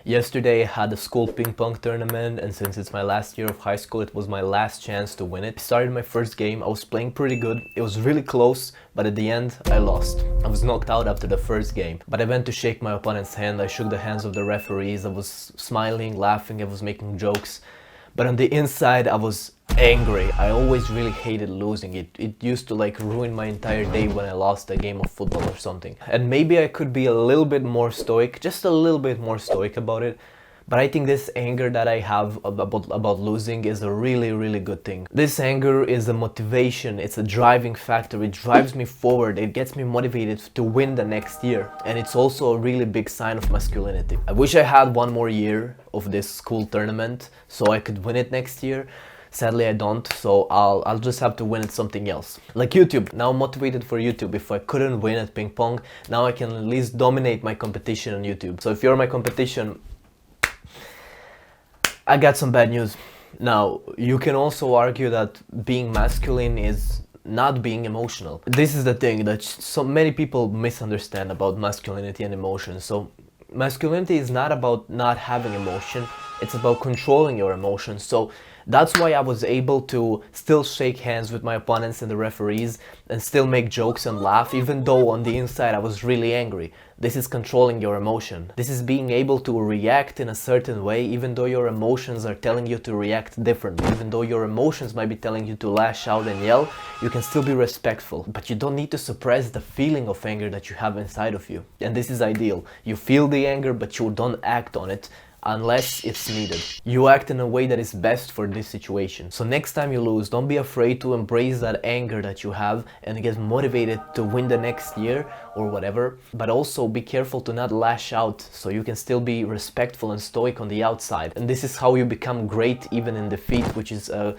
Yesterday I had a school ping pong tournament, and since it's my last year of high school, it was my last chance to win it. I started my first game, I was playing pretty good, it was really close, but at the end I lost. I was knocked out after the first game, but I went to shake my opponent's hand, I shook the hands of the referees, I was smiling, laughing, I was making jokes. But on the inside I was angry. I always really hated losing. It used to like ruin my entire day when I lost a game of football or something. And maybe I could be a little bit more stoic, just a little bit more stoic about it. But I think this anger that I have about losing is a really good thing. This anger is a motivation, it's a driving factor, it drives me forward, it gets me motivated to win the next year. And it's also a really big sign of masculinity. I wish I had one more year of this school tournament so I could win it next year. Sadly I don't, so I'll just have to win at something else. Like YouTube. Now I'm motivated for YouTube. If I couldn't win at ping pong, now I can at least dominate my competition on YouTube. So if you're my competition, I got some bad news. Now, you can also argue that being masculine is not being emotional. This is the thing that so many people misunderstand about masculinity and emotion. So masculinity is not about not having emotion, it's about controlling your emotions. So that's why I was able to still shake hands with my opponents and the referees and still make jokes and laugh, even though on the inside I was really angry. This is controlling your emotion. This is being able to react in a certain way, even though your emotions are telling you to react differently. Even though your emotions might be telling you to lash out and yell, you can still be respectful. But you don't need to suppress the feeling of anger that you have inside of you. And this is ideal. You feel the anger, but you don't act on it unless it's needed. You act in a way that is best for this situation. So next time you lose, don't be afraid to embrace that anger that you have and get motivated to win the next year or whatever. But also be careful to not lash out so you can still be respectful and stoic on the outside. And this is how you become great even in defeat, which is a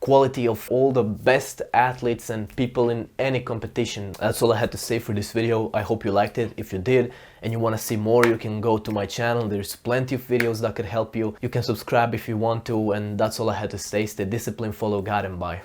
quality of all the best athletes and people in any competition. That's all I had to say for this video. I hope you liked it. If you did and you want to see more, you can go to my channel. There's plenty of videos that could help you. You can subscribe if you want to, and that's all I had to say. Stay disciplined, follow God, and bye.